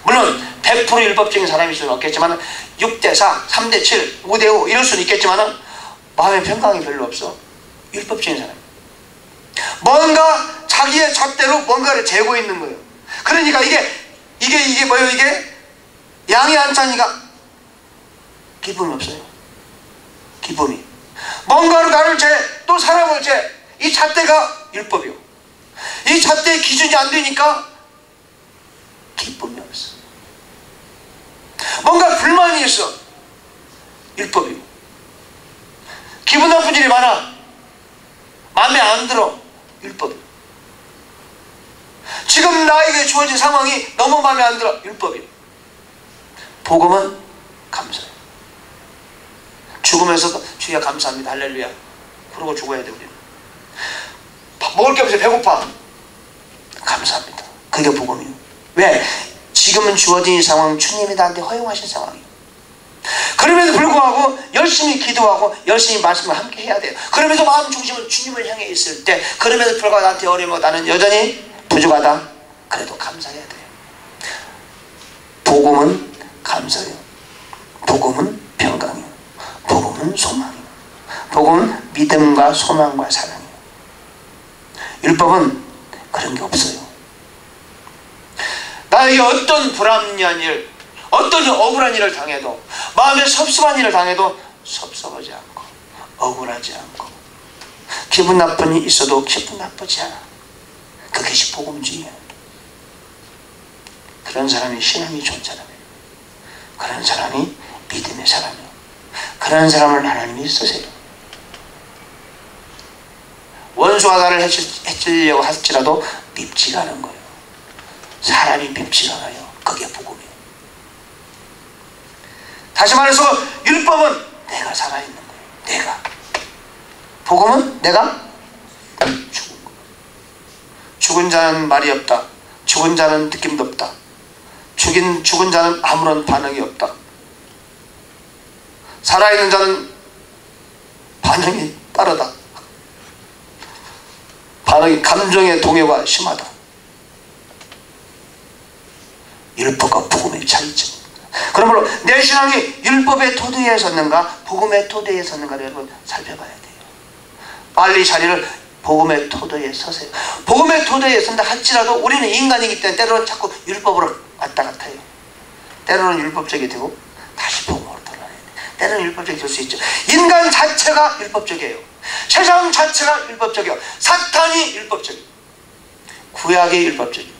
물론 100% 율법적인 사람일 수는 없겠지만 6대4, 3대7, 5대5 이럴 수는 있겠지만 마음의 평강이 별로 없어. 율법적인 사람. 뭔가 자기의 잣대로 뭔가를 재고 있는 거예요. 그러니까 이게 뭐예요? 이게 양이 안 차니까 기쁨이 없어요. 기쁨이. 뭔가로 나를 재, 또 사람을 재. 이 잣대가 율법이요. 이 잣대의 기준이 안 되니까 기쁨이 없어. 뭔가 불만이 있어. 율법이요. 기분 나쁜 일이 많아. 마음에 안 들어. 율법이요. 지금 나에게 주어진 상황이 너무 마음에 안 들어. 율법이요. 복음은 감사해요. 죽으면서도 주여 감사합니다. 할렐루야. 그러고 죽어야 돼 우리는. 먹을 게 없어요. 배고파. 감사합니다. 그게 복음이에요. 왜? 지금은 주어진 이 상황 주님이 나한테 허용하신 상황이에요. 그럼에도 불구하고 열심히 기도하고 열심히 말씀을 함께 해야 돼요. 그럼에도 마음 중심은 주님을 향해 있을 때 그럼에도 불구하고 나한테 어려움이 나는 여전히 부족하다. 그래도 감사해야 돼요. 복음은 감사해요. 복음은 평강이에요. 복음은 소망이에요. 복음은 믿음과 소망과 사랑이에요. 율법은 그런 게 없어요. 나에게 어떤 불합리한 일, 어떤 억울한 일을 당해도 마음에 섭섭한 일을 당해도 섭섭하지 않고 억울하지 않고 기분 나쁜 일이 있어도 기분 나쁘지 않아. 그것이 복음주의예요. 그런 사람이 신앙이 좋은 사람이에요. 그런 사람이 믿음의 사람이에요. 그런 사람을 하나님이 쓰세요. 원수가 나를 해치려고 할지라도 밉지가 않은 거예요. 사람이 밉지가 않아요. 그게 복음이에요. 다시 말해서 율법은 내가 살아있는 거예요. 내가. 복음은 내가 죽은 거예요. 죽은 자는 말이 없다. 죽은 자는 느낌도 없다. 죽은 자는 아무런 반응이 없다. 살아있는 자는 반응이 빠르다. 반응이 감정의 동요가 심하다. 율법과 복음의 차이점. 그러므로 내 신앙이 율법의 토대에 섰는가 복음의 토대에 섰는가를 여러분 살펴봐야 돼요. 빨리 자리를 복음의 토대에 서세요. 복음의 토대에 선다 할지라도 우리는 인간이기 때문에 때로는 자꾸 율법으로 왔다 갔다 해요. 때로는 율법적이 되고 다시 복음으로 돌아가야 돼요. 때로는 율법적이 될 수 있죠. 인간 자체가 율법적이에요. 세상 자체가 율법적이에요. 사탄이 율법적이에요. 구약이 율법적이에요.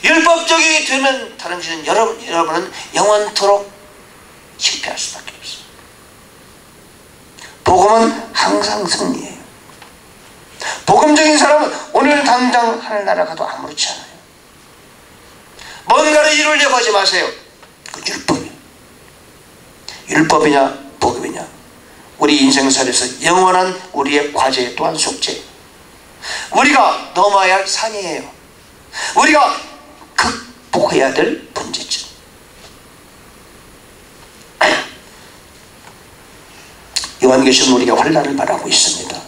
율법적이 되면 다른 짓은 여러분은 영원토록 실패할 수밖에 없어요. 복음은 항상 승리해요. 복음적인 사람은 오늘 당장 하늘나라 가도 아무렇지 않아요. 뭔가를 이루려고 하지 마세요. 그 율법이에요. 율법이냐 복음이냐, 우리 인생살에서 영원한 우리의 과제 또한 숙제, 우리가 넘어야 할 산이에요. 우리가 극복해야 될 문제점. 요한계시록 우리가 환난을 바라고 있습니다.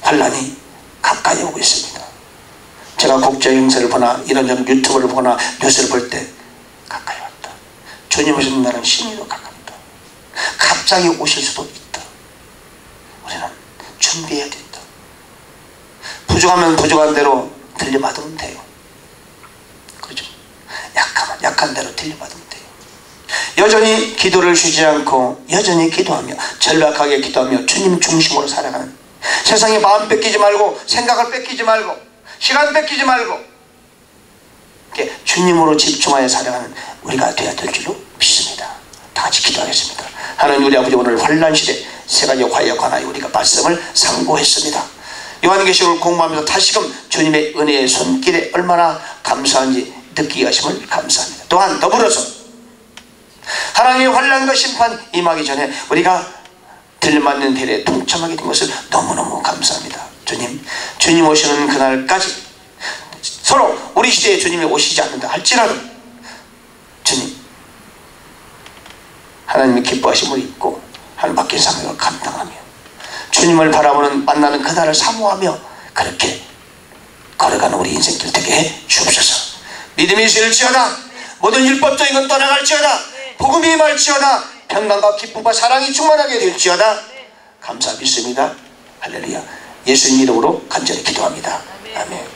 환난이 가까이 오고 있습니다. 제가 국제행사를 보나 이런저런 유튜브를 보나 뉴스를 볼 때 가까이 왔다. 주님 오시는 날은 신이도 가깝다. 갑자기 오실 수도 있다. 우리는 준비해야 된다. 부족하면 부족한 대로 들려받으면 돼요. 그렇죠? 약하면 약한 대로 들려받으면 돼요. 여전히 기도를 쉬지 않고 여전히 기도하며 절박하게 기도하며 주님 중심으로 살아가는, 세상에 마음 뺏기지 말고 생각을 뺏기지 말고 시간 뺏기지 말고 이렇게 주님으로 집중하여 살아가는 우리가 되어야 될 줄로 믿습니다. 다 같이 기도하겠습니다. 하나님 우리 아버지, 오늘 환난시대 세 가지 과에 관하여 우리가 말씀을 상고했습니다. 요한계시록을 공부하면서 다시금 주님의 은혜의 손길에 얼마나 감사한지 느끼게 하심을 감사합니다. 또한 더불어서 하나님의 환난과 심판 임하기 전에 우리가 들려맞는 대례에 동참하게 된 것을 너무너무 감사합니다. 주님 오시는 그날까지 서로 우리 시대에 주님이 오시지 않는다 할지라도 주님 하나님의 기뻐하심을 입고 하나님 맡긴 사명을 감당하며 주님을 바라보는 만나는 그날을 사모하며 그렇게 걸어가는 우리 인생길 되게 해 주옵소서. 믿음이 있을지어다. 모든 율법적인 건 떠나갈지어다. 복음이 임할지어다. 평강과 기쁨과 사랑이 충만하게 될지어다. 감사 믿습니다. 할렐루야. 예수님 이름으로 간절히 기도합니다. 아멘.